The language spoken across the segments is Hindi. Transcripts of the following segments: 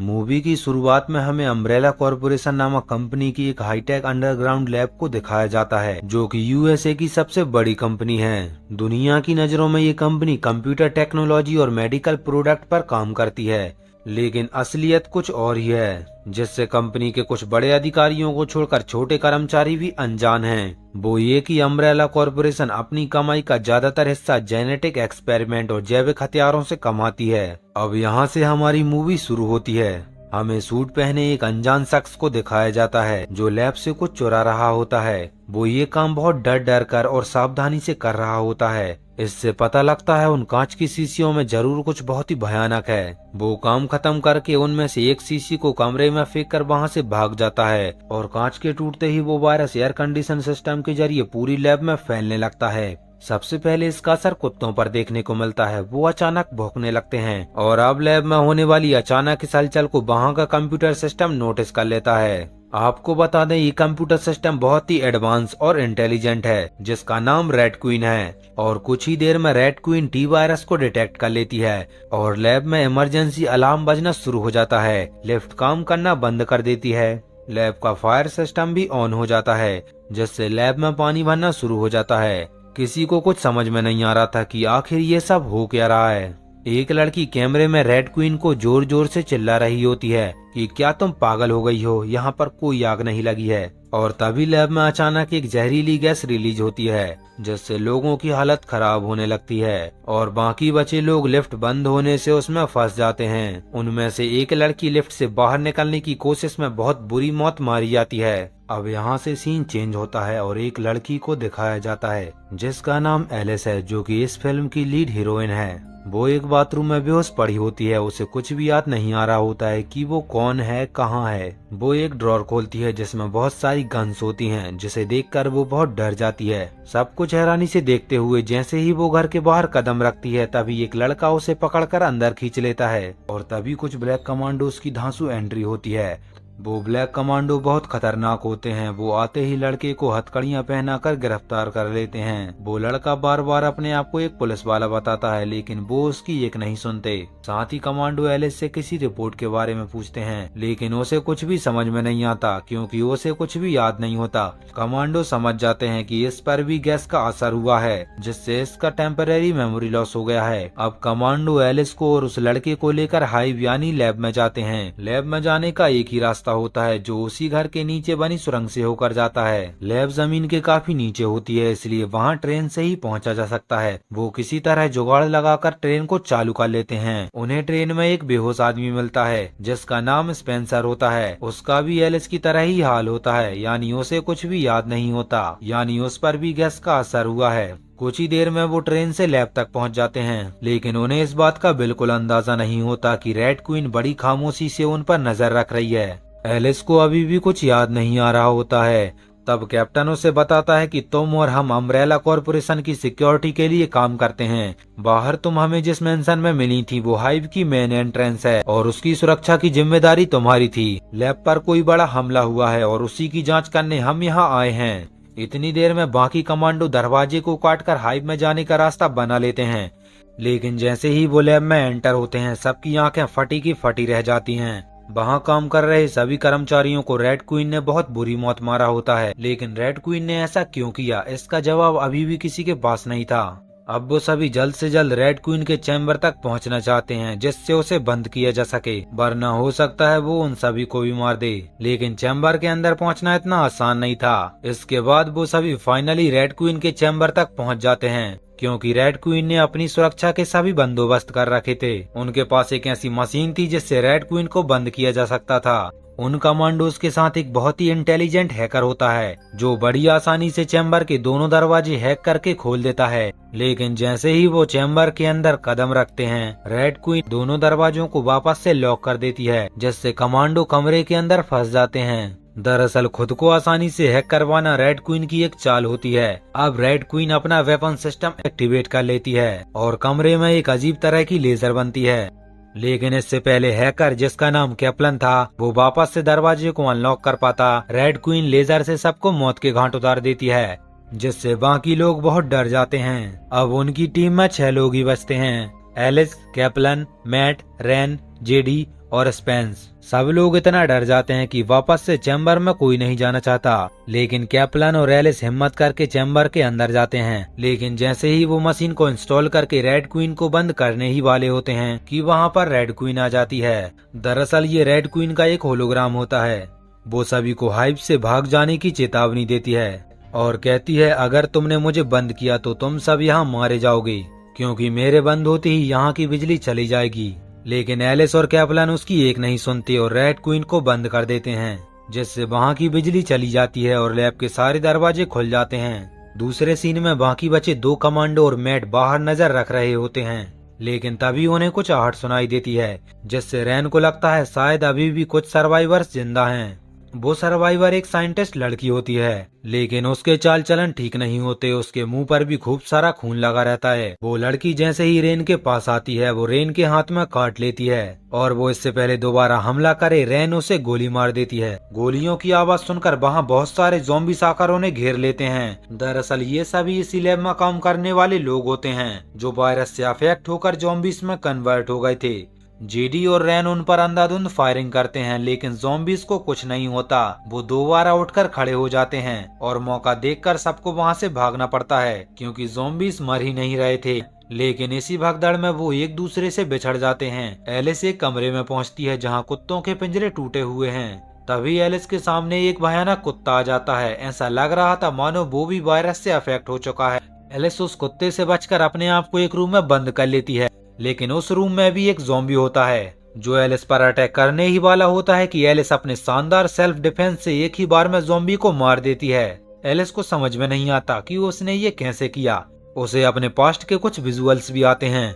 मूवी की शुरुआत में हमें अम्ब्रेला कॉरपोरेशन नामक कंपनी की एक हाईटेक अंडरग्राउंड लैब को दिखाया जाता है, जो कि यूएसए की सबसे बड़ी कंपनी है। दुनिया की नजरों में ये कंपनी कंप्यूटर टेक्नोलॉजी और मेडिकल प्रोडक्ट पर काम करती है, लेकिन असलियत कुछ और ही है, जिससे कंपनी के कुछ बड़े अधिकारियों को छोड़कर छोटे कर्मचारी भी अनजान हैं। वो ये कि अम्ब्रेला कॉरपोरेशन अपनी कमाई का ज्यादातर हिस्सा जेनेटिक एक्सपेरिमेंट और जैविक हथियारों से कमाती है। अब यहाँ से हमारी मूवी शुरू होती है। हमें सूट पहने एक अनजान शख्स को दिखाया जाता है जो लैब से कुछ चुरा रहा होता है। वो ये काम बहुत डर डर कर और सावधानी से कर रहा होता है। इससे पता लगता है उन कांच की शीशियों में जरूर कुछ बहुत ही भयानक है। वो काम खत्म करके उनमें से एक शीशी को कमरे में फेंक कर वहाँ से भाग जाता है और कांच के टूटते ही वो वायरस एयर कंडीशन सिस्टम के जरिए पूरी लैब में फैलने लगता है। सबसे पहले इसका असर कुत्तों पर देखने को मिलता है। वो अचानक भौंकने लगते हैं और अब लैब में होने वाली अचानक इस हलचल को वहाँ का कंप्यूटर सिस्टम नोटिस कर लेता है। आपको बता दें, ये कंप्यूटर सिस्टम बहुत ही एडवांस और इंटेलिजेंट है, जिसका नाम रेड क्वीन है। और कुछ ही देर में रेड क्वीन टी वायरस को डिटेक्ट कर लेती है और लैब में इमरजेंसी अलार्म बजना शुरू हो जाता है। लिफ्ट काम करना बंद कर देती है। लैब का फायर सिस्टम भी ऑन हो जाता है, जिससे लैब में पानी भरना शुरू हो जाता है। किसी को कुछ समझ में नहीं आ रहा था कि आखिर ये सब हो क्या रहा है। एक लड़की कैमरे में रेड क्वीन को जोर जोर से चिल्ला रही होती है कि क्या तुम पागल हो गई हो, यहाँ पर कोई आग नहीं लगी है। और तभी लैब में अचानक एक जहरीली गैस रिलीज होती है, जिससे लोगों की हालत खराब होने लगती है और बाकी बचे लोग लिफ्ट बंद होने से उसमें फंस जाते हैं। उनमें से एक लड़की लिफ्ट से बाहर निकलने की कोशिश में बहुत बुरी मौत मारी जाती है। अब यहाँ से सीन चेंज होता है और एक लड़की को दिखाया जाता है जिसका नाम एलिस है, जो कि इस फिल्म की लीड हीरोइन है। वो एक बाथरूम में बेहोश पड़ी होती है। उसे कुछ भी याद नहीं आ रहा होता है कि वो कौन है, कहाँ है। वो एक ड्रॉर खोलती है जिसमें बहुत सारी गन्स होती हैं, जिसे देखकर वो बहुत डर जाती है। सब कुछ हैरानी से देखते हुए जैसे ही वो घर के बाहर कदम रखती है, तभी एक लड़का उसे पकड़कर अंदर खींच लेता है और तभी कुछ ब्लैक कमांडोज की धांसू एंट्री होती है। वो ब्लैक कमांडो बहुत खतरनाक होते हैं। वो आते ही लड़के को हथकड़ियां पहनाकर गिरफ्तार कर लेते हैं। वो लड़का बार बार अपने आप को एक पुलिस वाला बताता है, लेकिन वो उसकी एक नहीं सुनते। साथ ही कमांडो एलिस से किसी रिपोर्ट के बारे में पूछते हैं, लेकिन उसे कुछ भी समझ में नहीं आता क्योंकि उसे कुछ भी याद नहीं होता। कमांडो समझ जाते हैं कि इस पर भी गैस का असर हुआ है, जिससे इसका टेम्पररी मेमोरी लॉस हो गया है। अब कमांडो एलिस को और उस लड़के को लेकर हाइव यानी लैब में जाते हैं। लैब में जाने का एक ही रास्ता होता है, जो उसी घर के नीचे बनी सुरंग से होकर जाता है। लैब जमीन के काफी नीचे होती है, इसलिए वहाँ ट्रेन से ही पहुँचा जा सकता है। वो किसी तरह जुगाड़ लगाकर ट्रेन को चालू कर लेते हैं। उन्हें ट्रेन में एक बेहोश आदमी मिलता है जिसका नाम स्पेंसर होता है। उसका भी एलिस की तरह ही हाल होता है, यानी उसे कुछ भी याद नहीं होता, यानी उस पर भी गैस का असर हुआ है। कुछ ही देर में वो ट्रेन से लैब तक पहुंच जाते हैं, लेकिन उन्हें इस बात का बिल्कुल अंदाजा नहीं होता कि रेड क्वीन बड़ी खामोशी से उन पर नजर रख रही है। एलिस को अभी भी कुछ याद नहीं आ रहा होता है। तब कैप्टन उसे बताता है कि तुम और हम अम्ब्रेला कॉरपोरेशन की सिक्योरिटी के लिए काम करते हैं। बाहर तुम हमें जिस मेंशन में मिली थी वो हाइव की मेन एंट्रेंस है और उसकी सुरक्षा की जिम्मेदारी तुम्हारी थी। लैब पर कोई बड़ा हमला हुआ है और उसी की जांच करने हम यहाँ आए हैं। इतनी देर में बाकी कमांडो दरवाजे को काटकर हाइव में जाने का रास्ता बना लेते हैं, लेकिन जैसे ही वो लैब में एंटर होते हैं, सबकी आंखें फटी की फटी रह जाती हैं। वहाँ काम कर रहे सभी कर्मचारियों को रेड क्वीन ने बहुत बुरी मौत मारा होता है, लेकिन रेड क्वीन ने ऐसा क्यों किया, इसका जवाब अभी भी किसी के पास नहीं था। अब वो सभी जल्द से जल्द रेड क्वीन के चैम्बर तक पहुंचना चाहते हैं, जिससे उसे बंद किया जा सके, वरना हो सकता है वो उन सभी को भी मार दे। लेकिन चैम्बर के अंदर पहुंचना इतना आसान नहीं था। इसके बाद वो सभी फाइनली रेड क्वीन के चैम्बर तक पहुंच जाते हैं, क्योंकि रेड क्वीन ने अपनी सुरक्षा के सभी बंदोबस्त कर रखे थे। उनके पास एक ऐसी मशीन थी जिससे रेड क्वीन को बंद किया जा सकता था। उन कमांडोज के साथ एक बहुत ही इंटेलिजेंट हैकर होता है, जो बड़ी आसानी से चैम्बर के दोनों दरवाजे हैक करके खोल देता है। लेकिन जैसे ही वो चैम्बर के अंदर कदम रखते हैं, रेड क्वीन दोनों दरवाजों को वापस से लॉक कर देती है, जिससे कमांडो कमरे के अंदर फंस जाते हैं। दरअसल खुद को आसानी से हैक करवाना रेड क्वीन की एक चाल होती है। अब रेड क्वीन अपना वेपन सिस्टम एक्टिवेट कर लेती है और कमरे में एक अजीब तरह की लेजर बनती है। लेकिन इससे पहले हैकर, जिसका नाम कैप्लन था, वो वापस से दरवाजे को अनलॉक कर पाता। रेड क्वीन लेजर से सबको मौत के घाट उतार देती है, जिससे बाकी लोग बहुत डर जाते हैं। अब उनकी टीम में 6 लोग ही बचते हैं, Alice, Kaplan, Matt, Ren, JD और स्पेंस। सब लोग इतना डर जाते हैं कि वापस से चैम्बर में कोई नहीं जाना चाहता, लेकिन कैप्लन और एलिस हिम्मत करके चैम्बर के अंदर जाते हैं। लेकिन जैसे ही वो मशीन को इंस्टॉल करके रेड क्वीन को बंद करने ही वाले होते हैं कि वहाँ पर रेड क्वीन आ जाती है। दरअसल ये रेड क्वीन का एक होलोग्राम होता है। वो सभी को हाइव से भाग जाने की चेतावनी देती है और कहती है, अगर तुमने मुझे बंद किया तो तुम सब यहाँ मारे जाओगे, क्योंकि मेरे बंद होते ही यहाँ की बिजली चली जाएगी। लेकिन एलिस और कैप्लन उसकी एक नहीं सुनते और रेड क्वीन को बंद कर देते हैं, जिससे वहाँ की बिजली चली जाती है और लैब के सारे दरवाजे खुल जाते हैं। दूसरे सीन में बाकी बचे 2 कमांडो और मैट बाहर नजर रख रहे होते हैं, लेकिन तभी उन्हें कुछ आहट सुनाई देती है, जिससे रैन को लगता है शायद अभी भी कुछ सर्वाइवर्स जिंदा हैं। वो सर्वाइवर एक साइंटिस्ट लड़की होती है, लेकिन उसके चाल चलन ठीक नहीं होते। उसके मुंह पर भी खूब सारा खून लगा रहता है। वो लड़की जैसे ही रेन के पास आती है, वो रेन के हाथ में काट लेती है और वो इससे पहले दोबारा हमला करे रेन उसे गोली मार देती है। गोलियों की आवाज सुनकर वहाँ बहुत सारे ज़ॉम्बी आकर उन्हें घेर लेते हैं। दरअसल ये सभी इसी लैब में काम करने वाले लोग होते हैं जो वायरस से अफेक्ट होकर ज़ॉम्बीज में कन्वर्ट हो गए थे। जेडी और रैन उन पर अंधाधुंध फायरिंग करते हैं, लेकिन ज़ॉम्बीज को कुछ नहीं होता। वो दोबारा उठकर खड़े हो जाते हैं और मौका देखकर सबको वहां से भागना पड़ता है, क्योंकि ज़ॉम्बीज मर ही नहीं रहे थे। लेकिन इसी भगदड़ में वो एक दूसरे से बिछड़ जाते हैं। एलिस एक कमरे में पहुंचती है जहां कुत्तों के पिंजरे टूटे हुए हैं। तभी एलिस के सामने एक भयानक कुत्ता आ जाता है। ऐसा लग रहा था मानो वो भी वायरस से अफेक्ट हो चुका है। एलिस उस कुत्ते से बचकर अपने आप को एक रूम में बंद कर लेती है, लेकिन उस रूम में भी एक ज़ॉम्बी होता है जो एलिस पर अटैक करने ही वाला होता है कि एलिस अपने शानदार सेल्फ डिफेंस से एक ही बार में ज़ॉम्बी को मार देती है। एलिस को समझ में नहीं आता कि उसने ये कैसे किया। उसे अपने पास्ट के कुछ विजुअल्स भी आते हैं।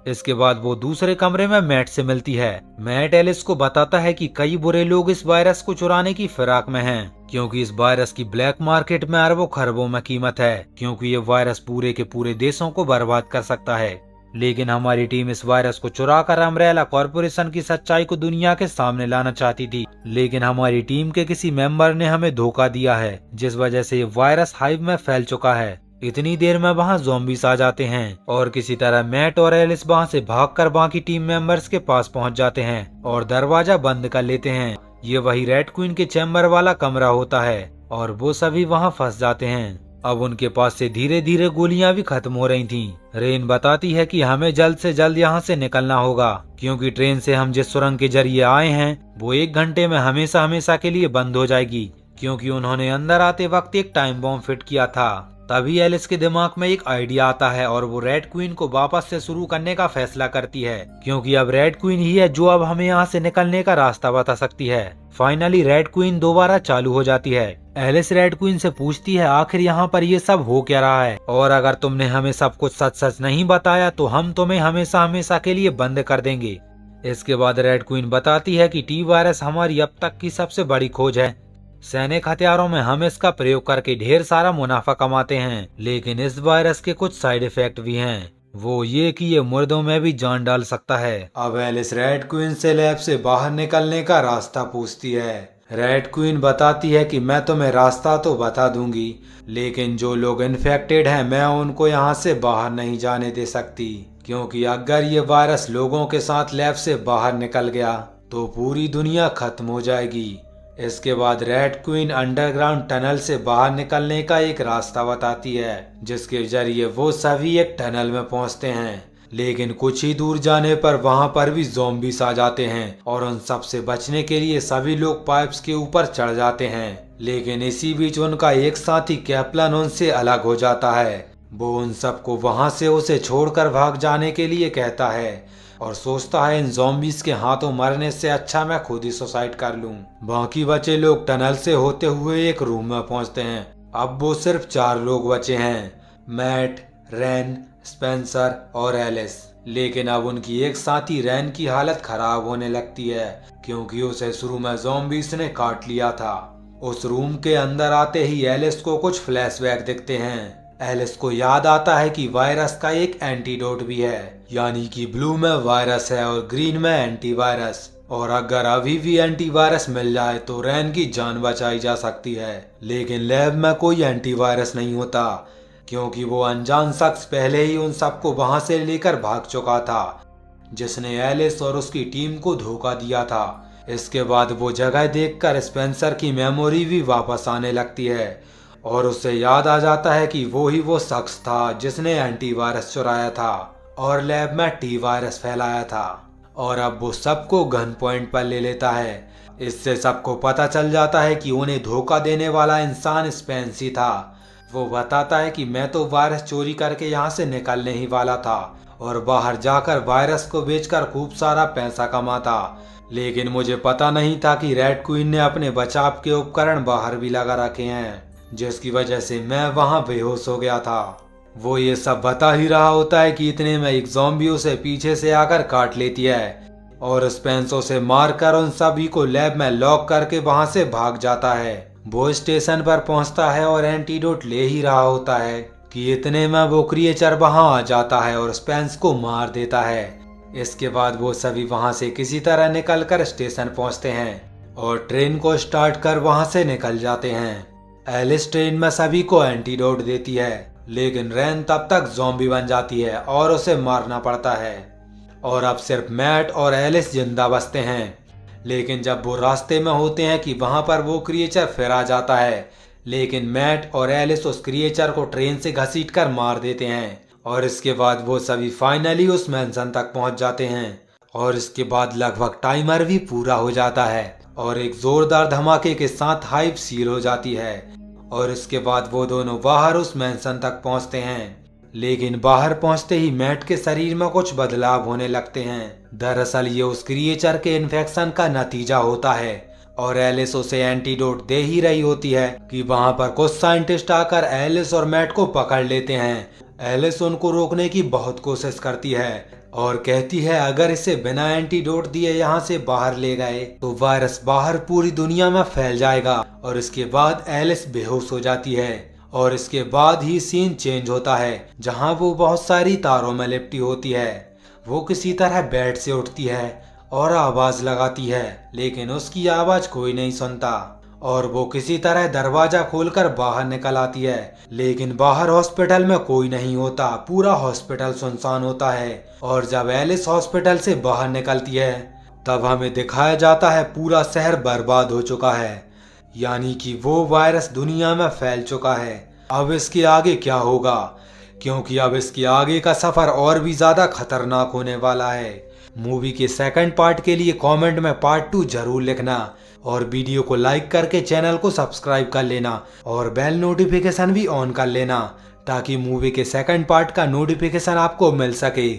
इसके बाद वो दूसरे कमरे में मैट से मिलती है। मैट एलिस को बताता है कि कई बुरे लोग इस वायरस को चुराने की फिराक में हैं, क्योंकि इस वायरस की ब्लैक मार्केट में अरबों खरबों में कीमत है, क्योंकि ये वायरस पूरे के पूरे देशों को बर्बाद कर सकता है। लेकिन हमारी टीम इस वायरस को चुराकर अम्ब्रेला कॉर्पोरेशन की सच्चाई को दुनिया के सामने लाना चाहती थी, लेकिन हमारी टीम के किसी मेंबर ने हमें धोखा दिया है, जिस वजह से ये वायरस हाइव में फैल चुका है। इतनी देर में वहाँ ज़ॉम्बीज आ जाते हैं और किसी तरह मैट और एलिस वहाँ से भागकर बाकी टीम मेंबर्स के पास पहुँच जाते हैं और दरवाजा बंद कर लेते हैं। ये वही रेड क्वीन के चैम्बर वाला कमरा होता है और वो सभी वहाँ फंस जाते हैं। अब उनके पास से धीरे धीरे गोलियां भी खत्म हो रही थीं। रेन बताती है कि हमें जल्द से जल्द यहाँ से निकलना होगा, क्योंकि ट्रेन से हम जिस सुरंग के जरिए आए हैं वो 1 घंटे में हमेशा हमेशा के लिए बंद हो जाएगी, क्योंकि उन्होंने अंदर आते वक्त एक टाइम बॉम्ब फिट किया था। तभी एलिस के दिमाग में एक आइडिया आता है और वो रेड क्वीन को वापस से शुरू करने का फैसला करती है, क्योंकि अब रेड क्वीन ही है जो अब हमें यहाँ से निकलने का रास्ता बता सकती है। फाइनली रेड क्वीन दोबारा चालू हो जाती है। एलिस रेड क्वीन से पूछती है, आखिर यहाँ पर ये सब हो क्या रहा है, और अगर तुमने हमें सब कुछ सच सच नहीं बताया तो हम तुम्हें हमेशा हमेशा के लिए बंद कर देंगे। इसके बाद रेड क्वीन बताती है कि टी वायरस हमारी अब तक की सबसे बड़ी खोज है। सैनिक हथियारों में हम इसका प्रयोग करके ढेर सारा मुनाफा कमाते हैं, लेकिन इस वायरस के कुछ साइड इफेक्ट भी हैं। वो ये कि ये मुर्दों में भी जान डाल सकता है। अब एलिस रेड क्वीन से लैब से बाहर निकलने का रास्ता पूछती है। रेड क्वीन बताती है कि मैं तुम्हें रास्ता तो बता दूंगी, लेकिन जो लोग इन्फेक्टेड हैं मैं उनको यहाँ से बाहर नहीं जाने दे सकती, क्योंकि अगर ये वायरस लोगों के साथ लैब से बाहर निकल गया तो पूरी दुनिया खत्म हो जाएगी। इसके बाद रेड क्वीन अंडरग्राउंड टनल से बाहर निकलने का एक रास्ता बताती है, जिसके जरिए वो सभी एक टनल में पहुंचते हैं। लेकिन कुछ ही दूर जाने पर वहां पर भी ज़ॉम्बीज आ जाते हैं और उन सब से बचने के लिए सभी लोग पाइप्स के ऊपर चढ़ जाते हैं। लेकिन इसी बीच उनका एक साथी कैप्लन उनसे अलग हो जाता है। वो उन सबको वहां से उसे छोड़कर भाग जाने के लिए कहता है और सोचता है इन ज़ॉम्बीज के हाथों मरने से अच्छा मैं खुद ही सुसाइड कर लूं। बाकी बचे लोग टनल से होते हुए एक रूम में पहुंचते हैं। अब वो सिर्फ 4 लोग बचे हैं, मैट, रैन, स्पेंसर और एलिस। लेकिन अब उनकी एक साथी रैन की हालत खराब होने लगती है, क्योंकि उसे शुरू में ज़ॉम्बीज ने काट लिया था। उस रूम के अंदर आते ही एलिस को कुछ फ्लैशबैक दिखते हैं। एलिस को याद आता है कि वायरस का एक एंटीडोट भी है, यानी कि ब्लू में वायरस है और ग्रीन में एंटीवायरस, और अगर अभी भी एंटीवायरस मिल जाए तो रैन की जान बचाई जा सकती है। लेकिन लैब में कोई एंटीवायरस नहीं होता, क्योंकि वो अनजान शख्स पहले ही उन सबको वहां से लेकर भाग चुका था। जिसने एलिस और उसकी टीम को धोखा दिया था। इसके बाद वो जगह देखकर स्पेंसर की मेमोरी भी वापस आने लगती है और उसे याद आ जाता है कि वो शख्स था जिसने एंटीवायरस चुराया था और लैब में टी वायरस फैलाया था, और अब वो सबको गन पॉइंट पर ले लेता है। इससे सबको पता चल जाता है कि उन्हें धोखा देने वाला इंसान स्पेंस ही था। वो बताता है कि मैं तो वायरस चोरी करके यहाँ से निकलने ही वाला था और बाहर जाकर वायरस को बेचकर खूब सारा पैसा कमाता, लेकिन मुझे पता नहीं था कि रेड क्वीन ने अपने बचाव के उपकरण बाहर भी लगा रखे हैं, जिसकी वजह से मैं वहां बेहोश हो गया था। वो ये सब बता ही रहा होता है कि इतने में एक ज़ॉम्बी उसे पीछे से आकर काट लेती है और स्पेंसो से मारकर उन सभी को लैब में लॉक करके वहां से भाग जाता है। वो स्टेशन पर पहुंचता है और एंटीडोट ले ही रहा होता है कि इतने में वो क्रिएचर वहां आ जाता है और स्पेंस को मार देता है। इसके बाद वो सभी वहां से किसी तरह निकलकर स्टेशन पहुंचते हैं और ट्रेन को स्टार्ट कर वहां से निकल जाते हैं। एलिस ट्रेन में सभी को एंटीडोट देती है, लेकिन रैन तब तक ज़ॉम्बी बन जाती है और उसे मारना पड़ता है और अब सिर्फ मैट और एलिस जिंदा बचते हैं। लेकिन जब वो रास्ते में होते हैं कि वहां पर वो क्रिएचर फिर आ जाता है, लेकिन मैट और एलिस उस क्रिएचर को ट्रेन से घसीट कर मार देते हैं और इसके बाद वो सभी फाइनली उस मैंशन तक पहुंच जाते हैं और इसके बाद लगभग टाइमर भी पूरा हो जाता है और एक जोरदार धमाके के साथ हाइप सील हो जाती है और इसके बाद वो दोनों बाहर उस मैंशन तक पहुंचते हैं। लेकिन बाहर पहुंचते ही मैट के शरीर में कुछ बदलाव होने लगते हैं। दरअसल ये उस क्रिएचर के इन्फेक्शन का नतीजा होता है और एलिस उसे एंटीडोट दे ही रही होती है कि वहां पर कुछ साइंटिस्ट आकर एलिस और मैट को पकड़ लेते हैं। एलिस उनको रोकने की बहुत कोशिश करती है और कहती है अगर इसे बिना एंटीडोट दिए यहाँ से बाहर ले गए तो वायरस बाहर पूरी दुनिया में फैल जाएगा और इसके बाद एलिस बेहोश हो जाती है और इसके बाद ही सीन चेंज होता है जहाँ वो बहुत सारी तारों में लिपटी होती है। वो किसी तरह बेड से उठती है और आवाज लगाती है, लेकिन उसकी आवाज कोई नहीं सुनता और वो किसी तरह दरवाजा खोलकर बाहर निकल आती है, लेकिन बाहर हॉस्पिटल में कोई नहीं होता। पूरा हॉस्पिटल सुनसान होता है और जब एलिस हॉस्पिटल से बाहर निकलती है तब हमें दिखाया जाता है पूरा शहर बर्बाद हो चुका है, यानी कि वो वायरस दुनिया में फैल चुका है। अब इसके आगे क्या होगा, क्योंकि अब इसके आगे का सफर और भी ज्यादा खतरनाक होने वाला है। मूवी के सेकंड पार्ट के लिए कमेंट में पार्ट 2 जरूर लिखना और वीडियो को लाइक करके चैनल को सब्सक्राइब कर लेना और बेल नोटिफिकेशन भी ऑन कर लेना ताकि मूवी के सेकंड पार्ट का नोटिफिकेशन आपको मिल सके।